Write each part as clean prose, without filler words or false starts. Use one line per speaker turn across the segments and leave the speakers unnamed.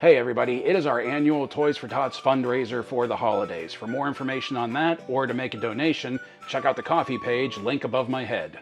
Hey everybody, it is our annual Toys for Tots fundraiser for the holidays. For more information on that, or to make a donation, check out the coffee page, link above my head.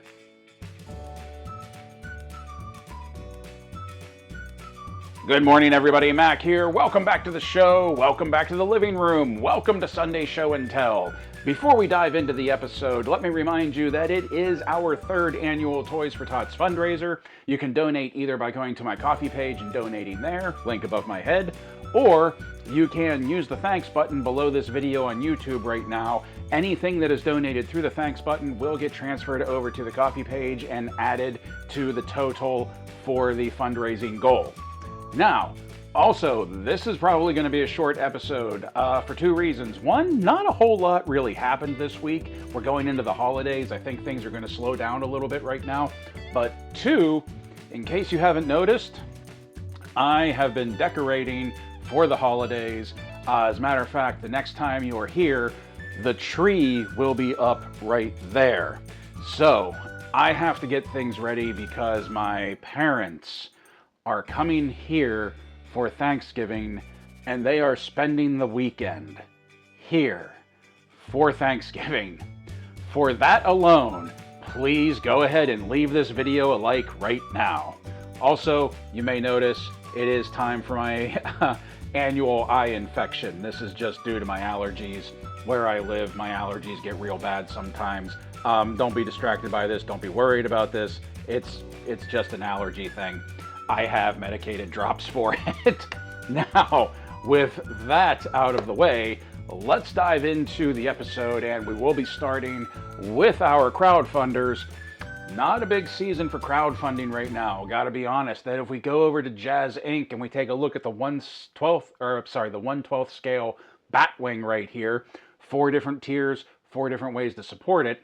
Good morning everybody, Mac here. Welcome back to the show, welcome back to the living room, welcome to Sunday Show and Tell. Before we dive into the episode, let me remind you that it is our third annual Toys for Tots fundraiser. You can donate either by going to my coffee page and donating there, link above my head, or you can use the thanks button below this video on YouTube right now. Anything that is donated through the thanks button will get transferred over to the coffee page and added to the total for the fundraising goal. Now, also, this is probably going to be a short episode for two reasons. One, not a whole lot really happened this week. We're going into the holidays. I think things are going to slow down a little bit right now. But two, in case you haven't noticed, I have been decorating for the holidays. As a matter of fact, the next time you are here, the tree will be up right there. So, I have to get things ready because my parents are coming here for Thanksgiving, and they are spending the weekend here for Thanksgiving. For that alone, please go ahead and leave this video a like right now. Also, you may notice it is time for my annual eye infection. This is just due to my allergies. Where I live, my allergies get real bad sometimes. Don't be distracted by this. Don't be worried about this. It's just an allergy thing. I have medicated drops for it. Now, with that out of the way, let's dive into the episode, and we will be starting with our crowdfunders. Not a big season for crowdfunding right now. Gotta be honest, that if we go over to Jazz Inc. and we take a look at the 1/12 scale Batwing right here, 4 different tiers, 4 different ways to support it,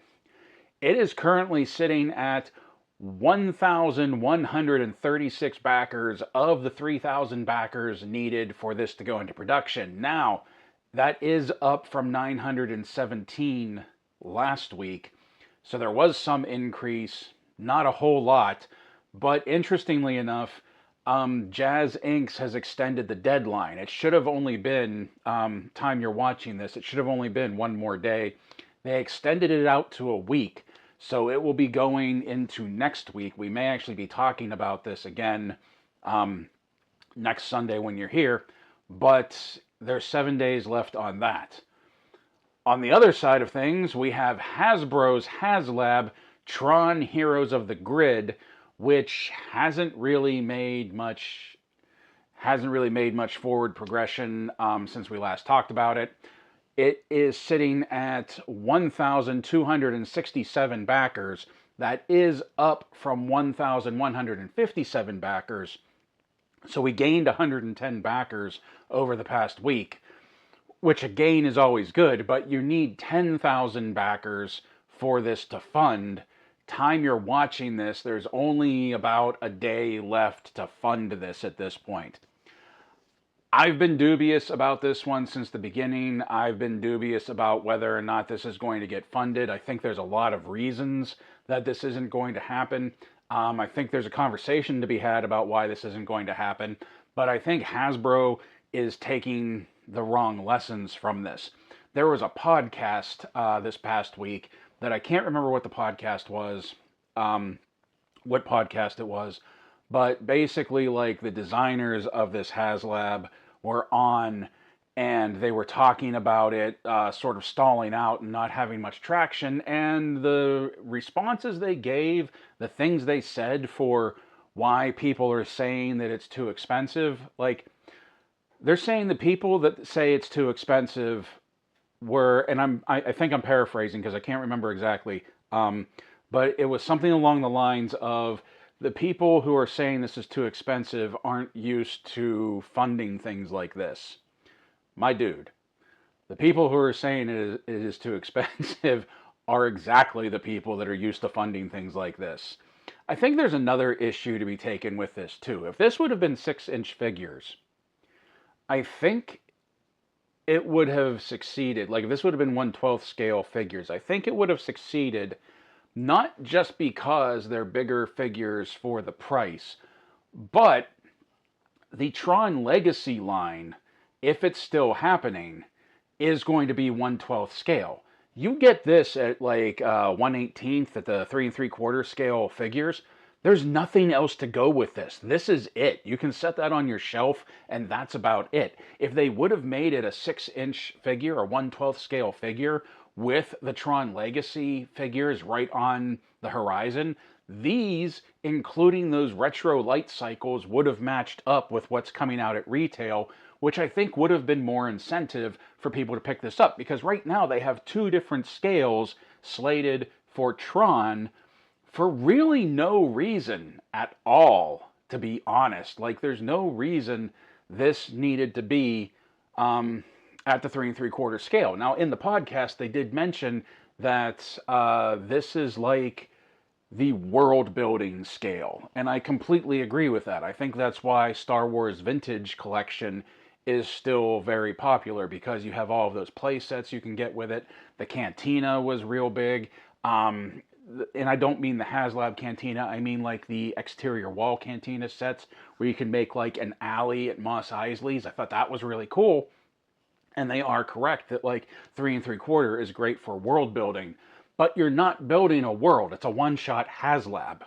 it is currently sitting at 1,136 backers of the 3,000 backers needed for this to go into production. Now, that is up from 917 last week, so there was some increase, not a whole lot, but interestingly enough, Jazz Inc. has extended the deadline. It should have only been, time you're watching this, it should have only been one more day. They extended it out to a week. So it will be going into next week. We may actually be talking about this again next Sunday when you're here, but there's 7 days left on that. On the other side of things, we have Hasbro's HasLab Tron Heroes of the Grid, which hasn't really made much forward progression since we last talked about it. It is sitting at 1,267 backers. That is up from 1,157 backers. So we gained 110 backers over the past week, which a gain is always good, but you need 10,000 backers for this to fund. Time you're watching this, there's only about a day left to fund this at this point. I've been dubious about this one since the beginning. I've been dubious about whether or not this is going to get funded. I think there's a lot of reasons that this isn't going to happen. I think there's a conversation to be had about why this isn't going to happen, but I think Hasbro is taking the wrong lessons from this. There was a podcast this past week that I can't remember what the podcast was, but basically like the designers of this HasLab were on, and they were talking about it sort of stalling out and not having much traction, and the responses they gave, the things they said for why people are saying that it's too expensive, like, they're saying the people that say it's too expensive were, and I think I'm paraphrasing because I can't remember exactly, but it was something along the lines of, the people who are saying this is too expensive aren't used to funding things like this. My dude, the people who are saying it is too expensive are exactly the people that are used to funding things like this. I think there's another issue to be taken with this too. If this would have been 6-inch figures, I think it would have succeeded. Like if this would have been 1/12 scale figures, I think it would have succeeded. Not just because they're bigger figures for the price, but the Tron Legacy line, if it's still happening, is going to be 1/12 scale. You get this at like 1/18 at the 3 3/4 scale figures. There's nothing else to go with this. This is it. You can set that on your shelf, and that's about it. If they would have made it a 6-inch figure, a 1/12 scale figure, with the Tron Legacy figures right on the horizon, these, including those retro light cycles, would have matched up with what's coming out at retail, which I think would have been more incentive for people to pick this up, because right now they have 2 different scales slated for Tron for really no reason at all, to be honest. Like, there's no reason this needed to be at the 3 3/4 scale. Now, in the podcast, they did mention that this is like the world building scale, and I completely agree with that. I think that's why Star Wars Vintage Collection is still very popular, because you have all of those play sets you can get with it. The Cantina was real big, and I don't mean the HasLab Cantina, I mean like the exterior wall Cantina sets where you can make like an alley at Mos Eisley's. I thought that was really cool. And they are correct that like 3 3/4 is great for world building, but you're not building a world. It's a one-shot HasLab.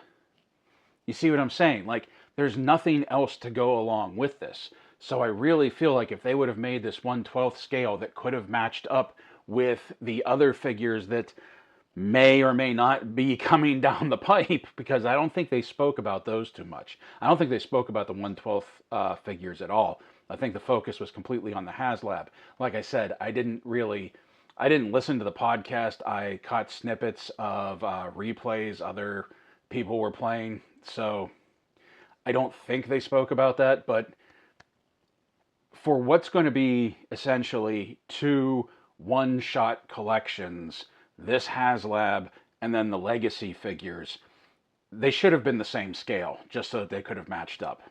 You see what I'm saying? Like, there's nothing else to go along with this. So I really feel like if they would have made this 1/12 scale that could have matched up with the other figures that may or may not be coming down the pipe, because I don't think they spoke about those too much. I don't think they spoke about the 1/12 figures at all. I think the focus was completely on the HasLab. Like I said, I didn't listen to the podcast. I caught snippets of replays other people were playing, so I don't think they spoke about that. But for what's going to be essentially 2 one-shot collections, this HasLab and then the Legacy figures, they should have been the same scale, just so that they could have matched up.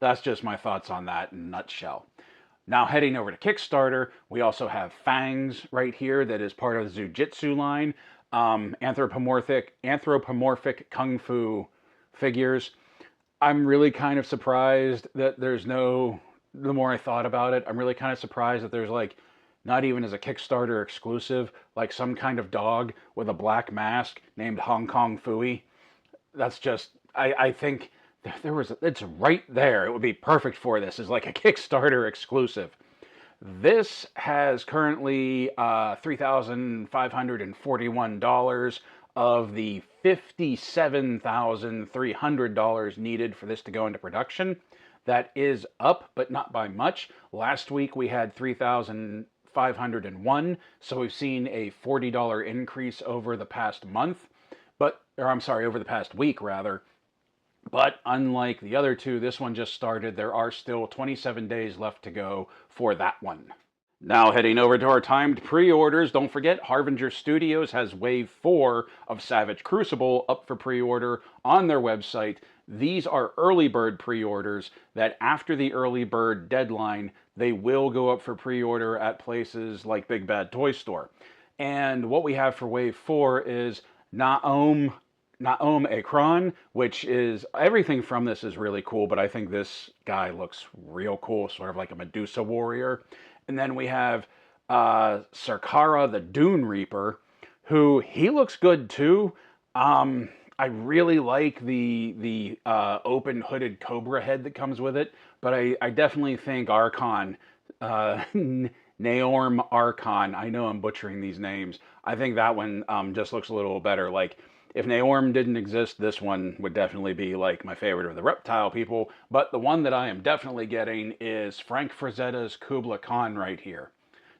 That's just my thoughts on that in a nutshell. Now, heading over to Kickstarter, we also have Fangs right here that is part of the Zujitsu line. Anthropomorphic Kung Fu figures. I'm really kind of surprised that there's no, the more I thought about it, I'm really kind of surprised that there's like, not even as a Kickstarter exclusive, like some kind of dog with a black mask named Hong Kong Phooey. That's just, I think it's right there. It would be perfect for this as like a Kickstarter exclusive. This has currently $3,541 of the $57,300 needed for this to go into production. That is up, but not by much. Last week we had 3,501, so we've seen a $40 increase over the past month, over the past week rather. But unlike the other 2, this one just started. There are still 27 days left to go for that one. Now heading over to our timed pre-orders, don't forget Harbinger Studios has Wave 4 of Savage Crucible up for pre-order on their website. These are early bird pre-orders that after the early bird deadline, they will go up for pre-order at places like Big Bad Toy Store. And what we have for Wave 4 is Naom Akron, which is, everything from this is really cool, but I think this guy looks real cool, sort of like a Medusa warrior. And then we have Sarkara the Dune Reaper, who, he looks good too. I really like the open hooded cobra head that comes with it, but I definitely think Archon, Naorm Archon, I know I'm butchering these names, I think that one just looks a little better. Like, if Naorm didn't exist, this one would definitely be like my favorite of the reptile people. But the one that I am definitely getting is Frank Frazetta's Kubla Khan right here.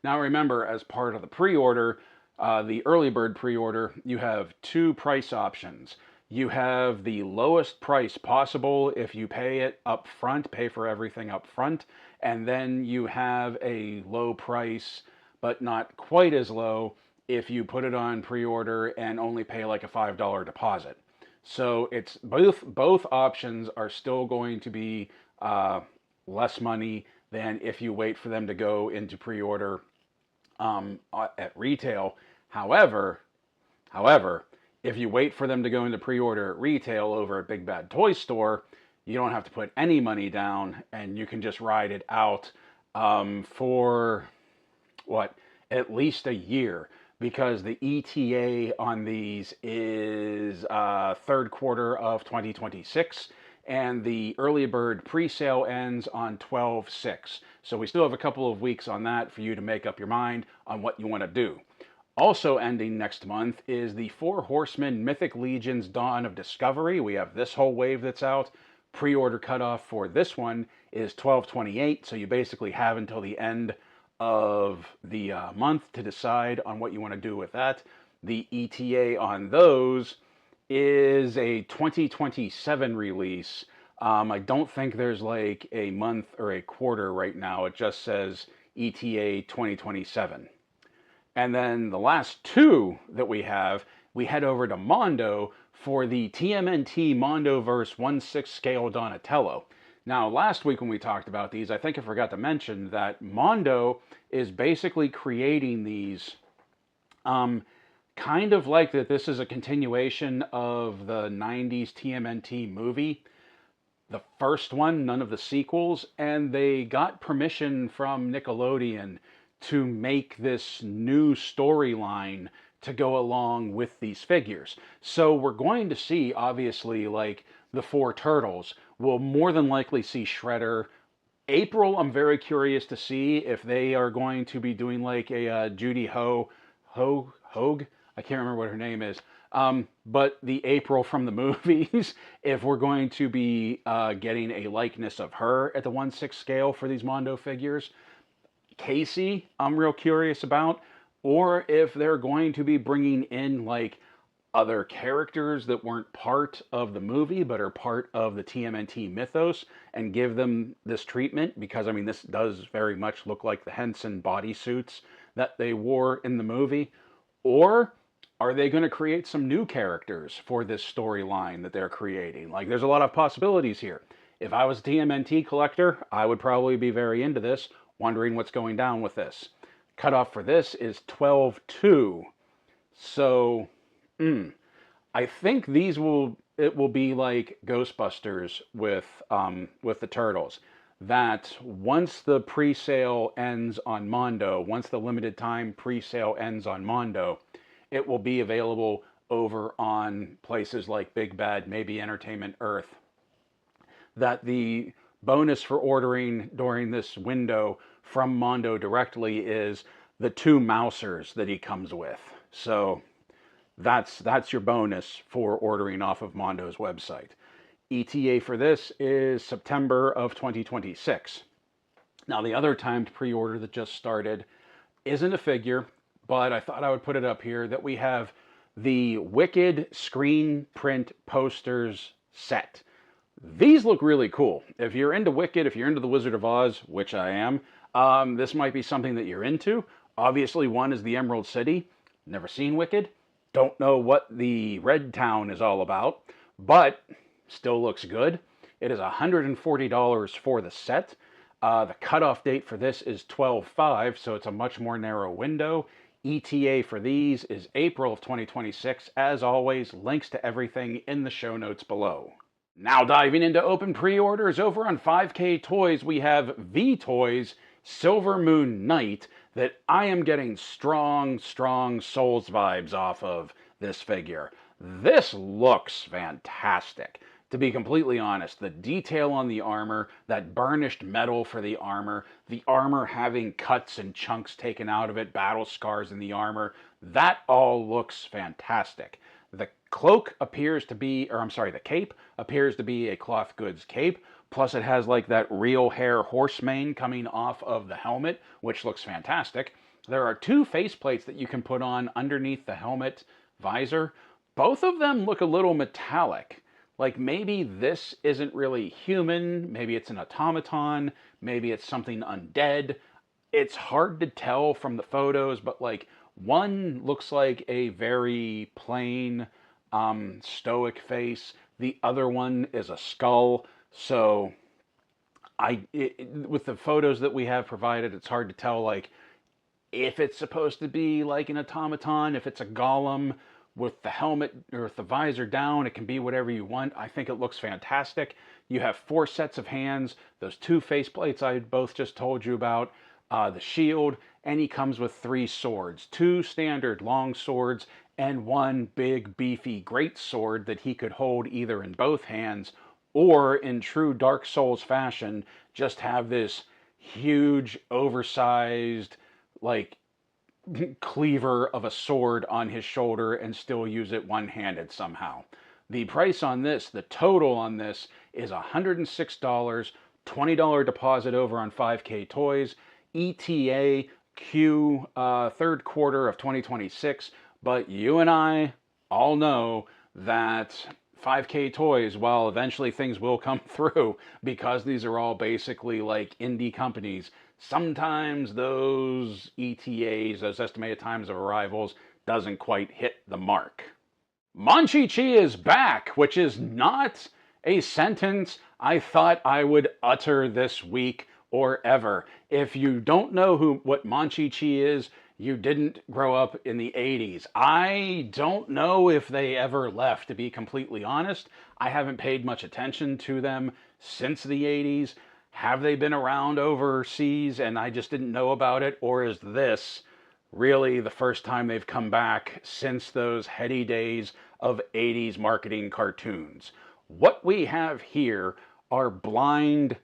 Now remember, as part of the pre-order, the early bird pre-order, you have 2 price options. You have the lowest price possible if you pay it up front, pay for everything up front. And then you have a low price, but not quite as low, if you put it on pre-order and only pay like a $5 deposit. So it's both options are still going to be less money than if you wait for them to go into pre-order at retail. However, if you wait for them to go into pre-order at retail over at Big Bad Toy Store, you don't have to put any money down, and you can just ride it out for what, at least a year, because the ETA on these is third quarter of 2026, and the early bird pre-sale ends on 12/6. So we still have a couple of weeks on that for you to make up your mind on what you want to do. Also ending next month is the Four Horsemen Mythic Legions Dawn of Discovery. We have this whole wave that's out. Pre-order cutoff for this one is 12/28, so you basically have until the end of the month to decide on what you want to do with that. The ETA on those is a 2027 release. I don't think there's like a month or a quarter right now. It just says ETA 2027. And then the last two that we head over to Mondo for the TMNT Mondoverse 1/6 scale Donatello. Now, last week when we talked about these, I think I forgot to mention that Mondo is basically creating these kind of like that this is a continuation of the 90s TMNT movie. The first one, none of the sequels, and they got permission from Nickelodeon to make this new storyline to go along with these figures. So we're going to see, obviously, like the four turtles. We'll more than likely see Shredder. April, I'm very curious to see if they are going to be doing like a Judy Hogue. I can't remember what her name is. But the April from the movies, if we're going to be getting a likeness of her at the 1/6 scale for these Mondo figures. Casey, I'm real curious about, or if they're going to be bringing in like other characters that weren't part of the movie but are part of the TMNT mythos and give them this treatment, because I mean this does very much look like the Henson bodysuits that they wore in the movie. Or are they going to create some new characters for this storyline that they're creating? Like, there's a lot of possibilities here. If I was a TMNT collector, I would probably be very into this, wondering what's going down with this. Cutoff for this is 12/2. So, I think it will be like Ghostbusters with the Turtles. That once the pre-sale ends on Mondo, once the limited time pre-sale ends on Mondo, it will be available over on places like Big Bad, maybe Entertainment Earth. That the bonus for ordering during this window from Mondo directly is the 2 Mousers that he comes with. So that's your bonus for ordering off of Mondo's website. ETA for this is September of 2026. Now, the other timed pre-order that just started isn't a figure, but I thought I would put it up here, that we have the Wicked screen print posters set. These look really cool. If you're into Wicked, if you're into The Wizard of Oz, which I am, this might be something that you're into. Obviously, one is the Emerald City. Never seen Wicked. Don't know what the Red Town is all about, but still looks good. It is $140 for the set. The cutoff date for this is 12/5, so it's a much more narrow window. ETA for these is April of 2026. As always, links to everything in the show notes below. Now diving into open pre-orders, over on 5K Toys, we have VToys Silvermoon Knight that I am getting strong Souls vibes off of this figure. This looks fantastic. To be completely honest, the detail on the armor, that burnished metal for the armor having cuts and chunks taken out of it, battle scars in the armor, that all looks fantastic. The cloak appears to be, the cape appears to be a cloth goods cape, plus it has like that real hair horse mane coming off of the helmet, which looks fantastic. There are 2 faceplates that you can put on underneath the helmet visor. Both of them look a little metallic. Like, maybe this isn't really human, maybe it's an automaton, maybe it's something undead. It's hard to tell from the photos, but like, one looks like a very plain, stoic face. The other one is a skull. So, with the photos that we have provided, it's hard to tell, like, if it's supposed to be like an automaton, if it's a golem. With the helmet or with the visor down, it can be whatever you want. I think it looks fantastic. You have 4 sets of hands, those 2 faceplates I both just told you about, the shield, and he comes with 3 swords, 2 standard long swords and 1 big beefy great sword that he could hold either in both hands or in true Dark Souls fashion just have this huge oversized like cleaver of a sword on his shoulder and still use it one-handed somehow. The price on this, the total on this, is $106, $20 deposit over on 5K Toys, ETA Q third quarter of 2026, but you and I all know that 5K Toys, well, eventually things will come through because these are all basically like indie companies. Sometimes those ETAs, those estimated times of arrivals, doesn't quite hit the mark. Monchhichi is back, which is not a sentence I thought I would utter this week or ever. If you don't know what Monchhichi is, you didn't grow up in the 80s. I don't know if they ever left, to be completely honest. I haven't paid much attention to them since the 80s. Have they been around overseas and I just didn't know about it? Or is this really the first time they've come back since those heady days of 80s marketing cartoons? What we have here are blind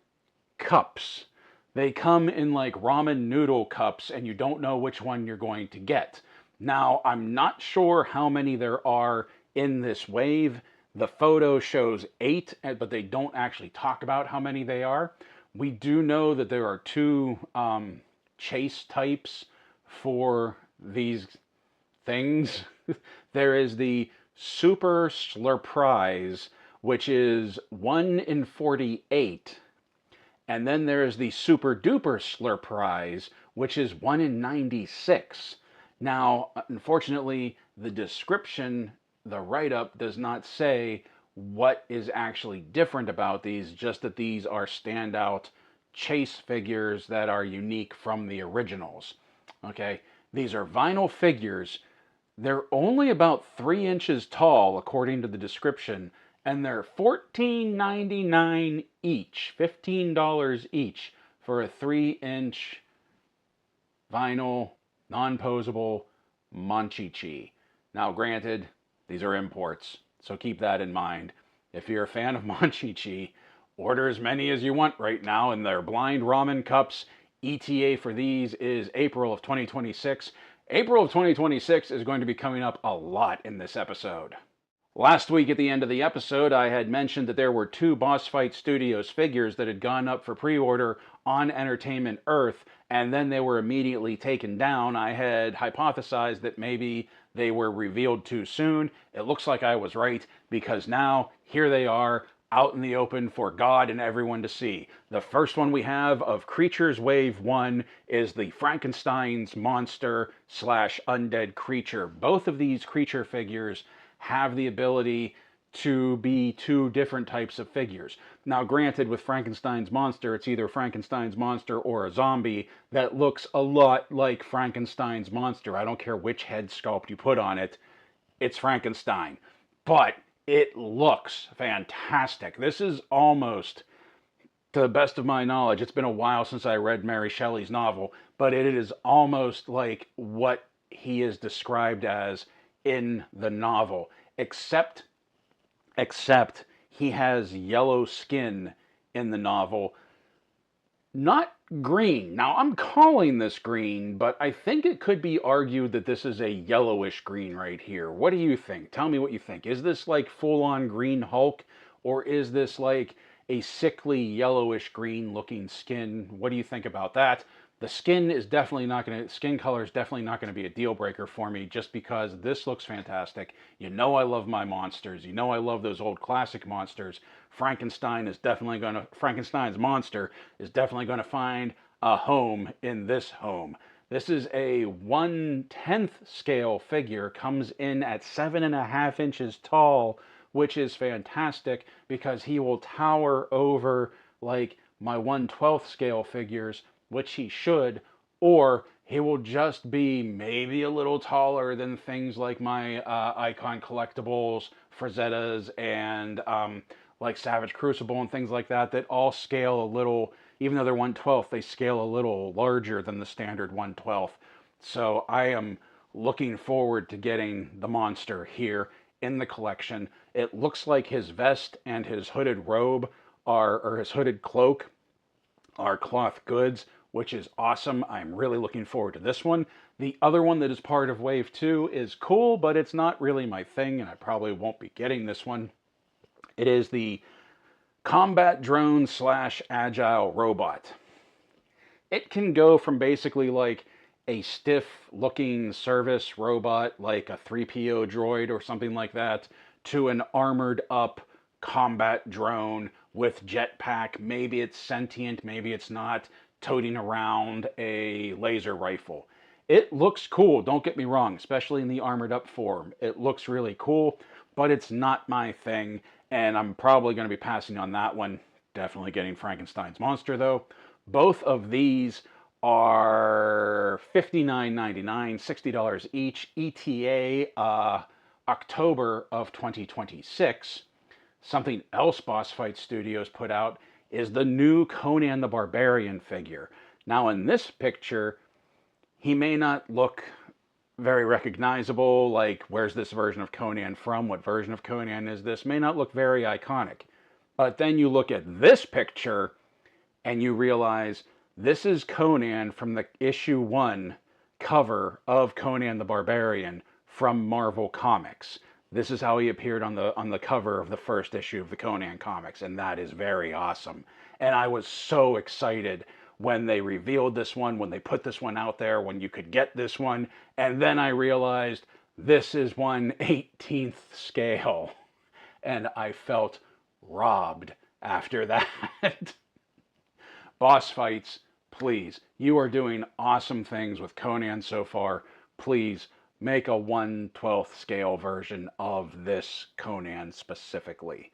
cups. They come in like ramen noodle cups and you don't know which one you're going to get. Now, I'm not sure how many there are in this wave. The photo shows 8, but they don't actually talk about how many they are. We do know that there are 2 chase types for these things. There is the Super Slurprise, which is 1 in 48. And then there's the Super Duper Slurprise, which is 1 in 96. Now, unfortunately, the description, the write-up, does not say what is actually different about these, just that these are standout chase figures that are unique from the originals. Okay, these are vinyl figures. They're only about 3 inches tall, according to the description, and they're $14.99 each, $15 each for a 3-inch vinyl, non-posable Monchhichi. Now, granted, these are imports, so keep that in mind. If you're a fan of Monchhichi, order as many as you want right now in their blind ramen cups. ETA for these is April of 2026. April of 2026 is going to be coming up a lot in this episode. Last week at the end of the episode, I had mentioned that there were 2 Boss Fight Studios figures that had gone up for pre-order on Entertainment Earth, and then they were immediately taken down. I had hypothesized that maybe they were revealed too soon. It looks like I was right, because now, here they are, out in the open for God and everyone to see. The first one we have of Creatures Wave 1 is the Frankenstein's monster / undead creature. Both of these creature figures have the ability to be 2 different types of figures. Now, granted, with Frankenstein's monster, it's either Frankenstein's monster or a zombie that looks a lot like Frankenstein's monster. I don't care which head sculpt you put on it, it's Frankenstein. But it looks fantastic. This is almost, to the best of my knowledge, it's been a while since I read Mary Shelley's novel, but it is almost like what he is described as in the novel, except he has yellow skin in the novel, not green. Now, I'm calling this green, but I think it could be argued that this is a yellowish green right here. What do you think? Tell me what you think. Is this like full-on green Hulk, or is this like a sickly yellowish green looking skin? What do you think about that? The skin color is definitely not going to be a deal breaker for me, just because this looks fantastic. You know I love my monsters. You know I love those old classic monsters. Frankenstein's monster is definitely going to find a home in this home. This is a 1/10 scale figure, comes in at 7.5 inches tall, which is fantastic because he will tower over like my 1/12 scale figures, which he should, or he will just be maybe a little taller than things like my Icon Collectibles, Frazettas, and like Savage Crucible and things like that, that all scale a little, even though they're 1/12, they scale a little larger than the standard 1/12. So I am looking forward to getting the monster here in the collection. It looks like his vest and his hooded robe or his hooded cloak are cloth goods, which is awesome. I'm really looking forward to this one. The other one that is part of Wave 2 is cool, but it's not really my thing, and I probably won't be getting this one. It is the Combat Drone / Agile Robot. It can go from basically like a stiff-looking service robot, like a 3PO droid or something like that, to an armored-up combat drone with jetpack. Maybe it's sentient, maybe it's not, toting around a laser rifle. It looks cool, don't get me wrong, especially in the armored up form. It looks really cool, but it's not my thing, and I'm probably going to be passing on that one. Definitely getting Frankenstein's monster, though. Both of these are $59.99, $60 each, ETA October of 2026. Something else Boss Fight Studios put out is the new Conan the Barbarian figure. Now in this picture, he may not look very recognizable, like where's this version of Conan from, what version of Conan is this, may not look very iconic. But then you look at this picture and you realize this is Conan from the issue 1 cover of Conan the Barbarian from Marvel Comics. This is how he appeared on the cover of the first issue of the Conan comics, and that is very awesome. And I was so excited when they revealed this one, when they put this one out there, when you could get this one, and then I realized this is 1/18th scale, and I felt robbed after that. Boss Fights, please, you are doing awesome things with Conan so far. Please make a 1/12th scale version of this Conan specifically.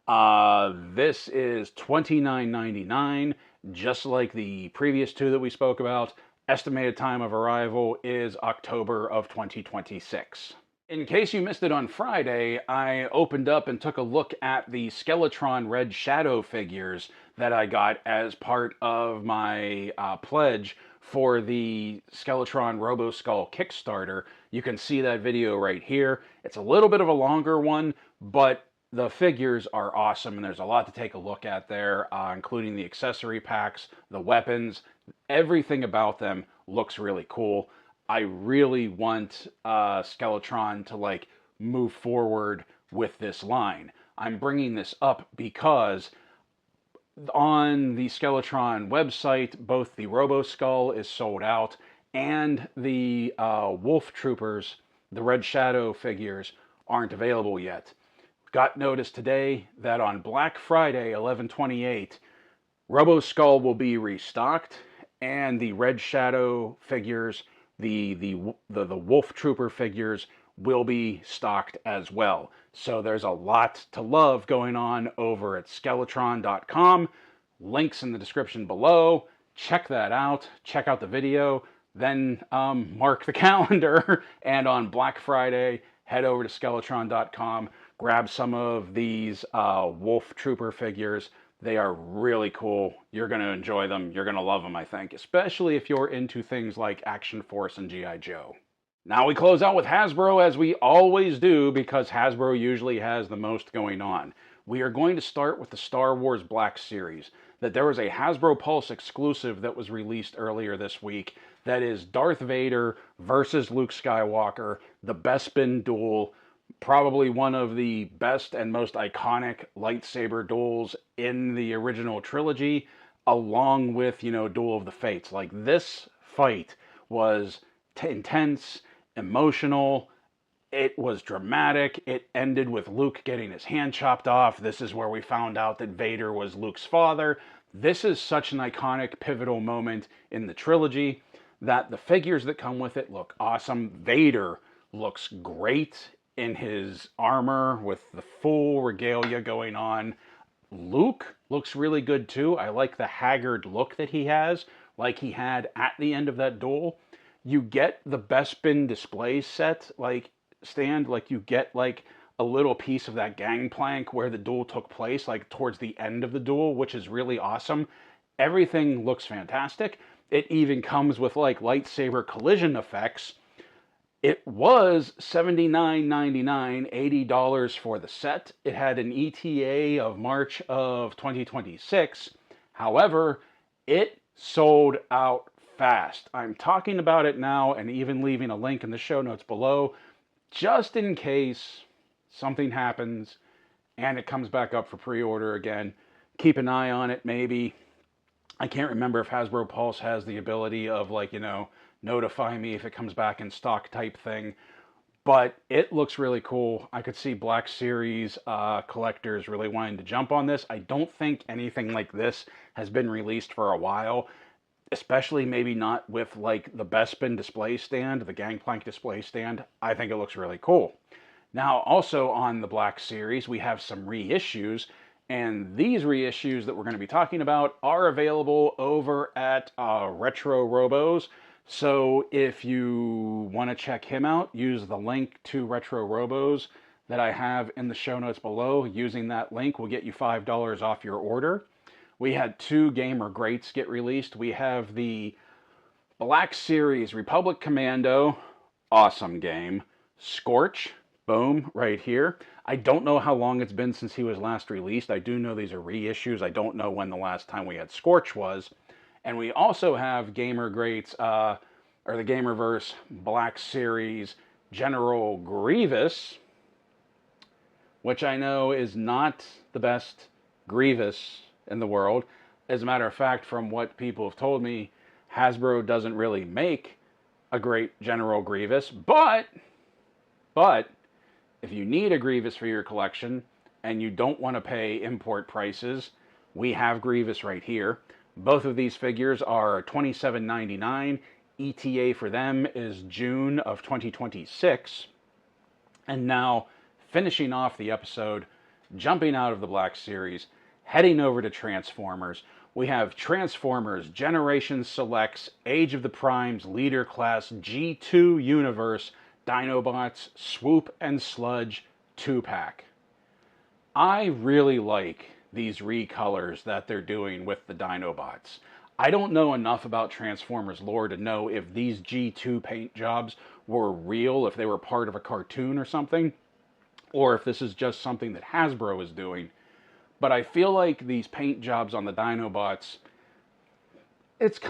This is $29.99, just like the previous two that we spoke about. Estimated time of arrival is October of 2026. In case you missed it on Friday, I opened up and took a look at the Skeletron Red Shadow figures that I got as part of my pledge for the Skeletron Roboskull Kickstarter. You can see that video right here. It's a little bit of a longer one, but the figures are awesome, and there's a lot to take a look at there, including the accessory packs, the weapons. Everything about them looks really cool. I really want Skeletron to like move forward with this line. I'm bringing this up because on the Skeletron website, both the Roboskull is sold out, and the Wolf Troopers, the Red Shadow figures, aren't available yet. Got notice today that on Black Friday, 11/28, Roboskull will be restocked, and the Red Shadow figures, the Wolf Trooper figures, will be stocked as well. So there's a lot to love going on over at Skeletron.com. Links in the description below. Check that out. Check out the video. Then mark the calendar. And on Black Friday, head over to Skeletron.com. Grab some of these Wolf Trooper figures. They are really cool. You're going to enjoy them. You're going to love them, I think. Especially if you're into things like Action Force and G.I. Joe. Now we close out with Hasbro, as we always do, because Hasbro usually has the most going on. We are going to start with the Star Wars Black Series. That there was a Hasbro Pulse exclusive that was released earlier this week that is Darth Vader versus Luke Skywalker, the Bespin duel. Probably one of the best and most iconic lightsaber duels in the original trilogy, along with, Duel of the Fates. Like, this fight was intense, emotional, it was dramatic. It ended with Luke getting his hand chopped off. This is where we found out that Vader was Luke's father. This is such an iconic, pivotal moment in the trilogy that the figures that come with it look awesome. Vader looks great in his armor with the full regalia going on. Luke looks really good too. I like the haggard look that he has, like he had at the end of that duel. You get the Bespin display set, like stand, like you get like a little piece of that gangplank where the duel took place, like towards the end of the duel, which is really awesome. Everything looks fantastic. It even comes with like lightsaber collision effects. It was $79.99, $80 for the set. It had an ETA of March of 2026. However, it sold out fast. I'm talking about it now and even leaving a link in the show notes below, just in case something happens and it comes back up for pre-order again. Keep an eye on it, maybe. I can't remember if Hasbro Pulse has the ability of, like, notify me if it comes back in stock type thing. But it looks really cool. I could see Black Series collectors really wanting to jump on this. I don't think anything like this has been released for a while, especially maybe not with like the Bespin display stand, the Gangplank display stand. I think it looks really cool. Now, also on the Black Series, we have some reissues, and these reissues that we're going to be talking about are available over at Retro Robos. So if you want to check him out, use the link to Retro Robos that I have in the show notes below. Using that link will get you $5 off your order. We had 2 Gamer Greats get released. We have the Black Series Republic Commando, awesome game. Scorch, boom, right here. I don't know how long it's been since he was last released. I do know these are reissues. I don't know when the last time we had Scorch was. And we also have Gamer Greats, or the Gamerverse Black Series General Grievous, which I know is not the best Grievous in the world. As a matter of fact, from what people have told me, Hasbro doesn't really make a great General Grievous, but if you need a Grievous for your collection and you don't want to pay import prices, we have Grievous right here. Both of these figures are $27.99. ETA for them is June of 2026. And now, finishing off the episode, jumping out of the Black Series, heading over to Transformers, we have Transformers Generation Selects Age of the Primes Leader Class G2 Universe Dinobots Swoop and Sludge 2-pack. I really like these recolors that they're doing with the Dinobots. I don't know enough about Transformers lore to know if these G2 paint jobs were real, if they were part of a cartoon or something, or if this is just something that Hasbro is doing. But I feel like these paint jobs on the Dinobots, it's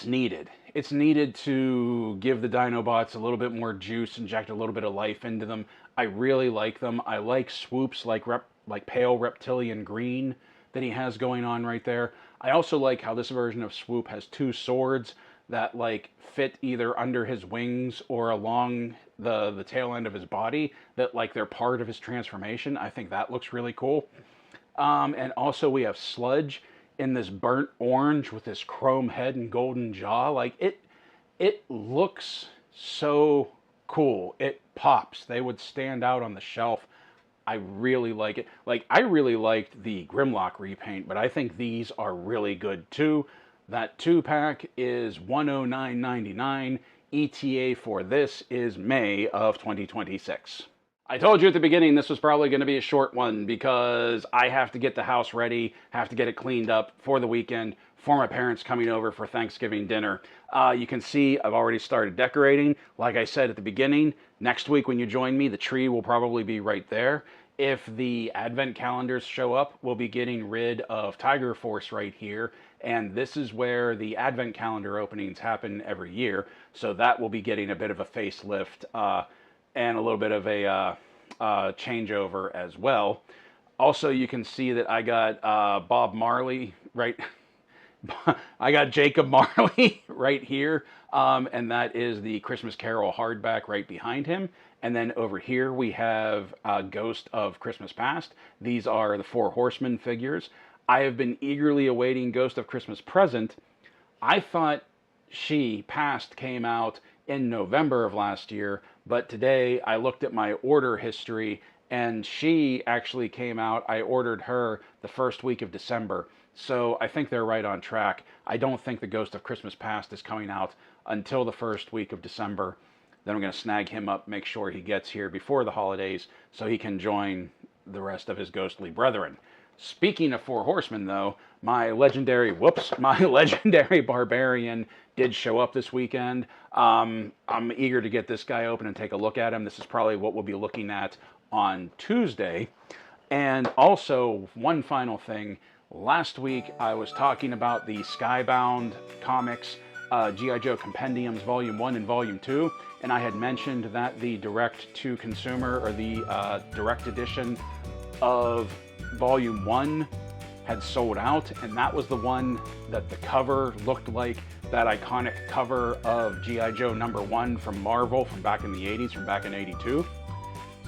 needed. It's needed to give the Dinobots a little bit more juice, inject a little bit of life into them. I really like them. I like Swoops like pale reptilian green that he has going on right there. I also like how this version of Swoop has 2 swords that like fit either under his wings or along the tail end of his body, that like they're part of his transformation. I think that looks really cool. And also we have Sludge in this burnt orange with this chrome head and golden jaw. Like it looks so cool. It pops. They would stand out on the shelf. I really like it. Like, I really liked the Grimlock repaint, but I think these are really good too. That 2-pack is $109.99. ETA for this is May of 2026. I told you at the beginning this was probably going to be a short one because I have to get the house ready, have to get it cleaned up for the weekend for my parents coming over for Thanksgiving dinner. You can see I've already started decorating. Like I said at the beginning, next week when you join me, the tree will probably be right there. If the advent calendars show up, we'll be getting rid of Tiger Force right here. And this is where the advent calendar openings happen every year. So that will be getting a bit of a facelift and a little bit of a changeover as well. Also, you can see that I got Bob Marley, right? I got Jacob Marley right here. And that is the Christmas Carol hardback right behind him. And then over here we have Ghost of Christmas Past. These are the 4 Horsemen figures. I have been eagerly awaiting Ghost of Christmas Present. I thought She Past came out in November of last year, but today I looked at my order history and she actually came out. I ordered her the first week of December. So I think they're right on track. I don't think the Ghost of Christmas Past is coming out until the first week of December. Then I'm going to snag him up, make sure he gets here before the holidays so he can join the rest of his ghostly brethren. Speaking of Four Horsemen, though, my legendary barbarian did show up this weekend. I'm eager to get this guy open and take a look at him. This is probably what we'll be looking at on Tuesday. And also, one final thing. Last week, I was talking about the Skybound Comics G.I. Joe Compendiums Volume 1 and Volume 2, and I had mentioned that the direct-to-consumer, or the direct edition of Volume 1 had sold out, and that was the one that the cover looked like that iconic cover of G.I. Joe #1 from Marvel from back in the 80s, from back in 82.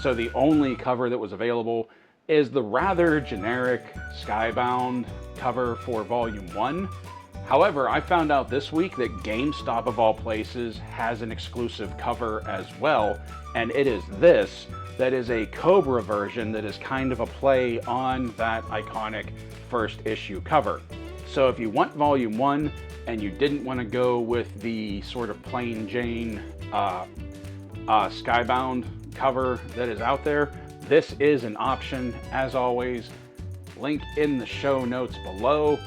So the only cover that was available is the rather generic Skybound cover for Volume 1. However, I found out this week that GameStop, of all places, has an exclusive cover as well, and it is this, that is a Cobra version that is kind of a play on that iconic first issue cover. So if you want Volume 1 and you didn't want to go with the sort of plain Jane Skybound cover that is out there, this is an option. As always, link in the show notes below.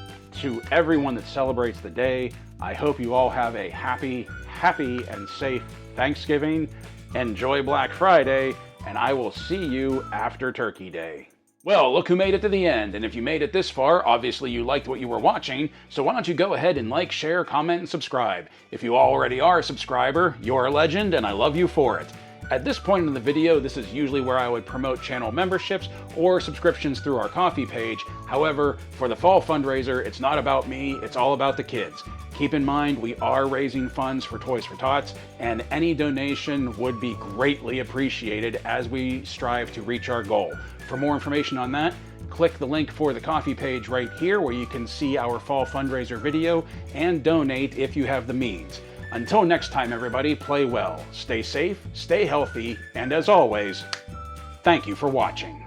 To everyone that celebrates the day, I hope you all have a happy and safe Thanksgiving. Enjoy Black Friday, and I will see you after Turkey Day. Well, look who made it to the end, and if you made it this far, obviously you liked what you were watching, so why don't you go ahead and like, share, comment, and subscribe. If you already are a subscriber, you're a legend, and I love you for it. At this point in the video, this is usually where I would promote channel memberships or subscriptions through our Ko-fi page. However, for the fall fundraiser, it's not about me, it's all about the kids. Keep in mind, we are raising funds for Toys for Tots, and any donation would be greatly appreciated as we strive to reach our goal. For more information on that, click the link for the Ko-fi page right here where you can see our fall fundraiser video and donate if you have the means. Until next time, everybody, play well, stay safe, stay healthy, and as always, thank you for watching.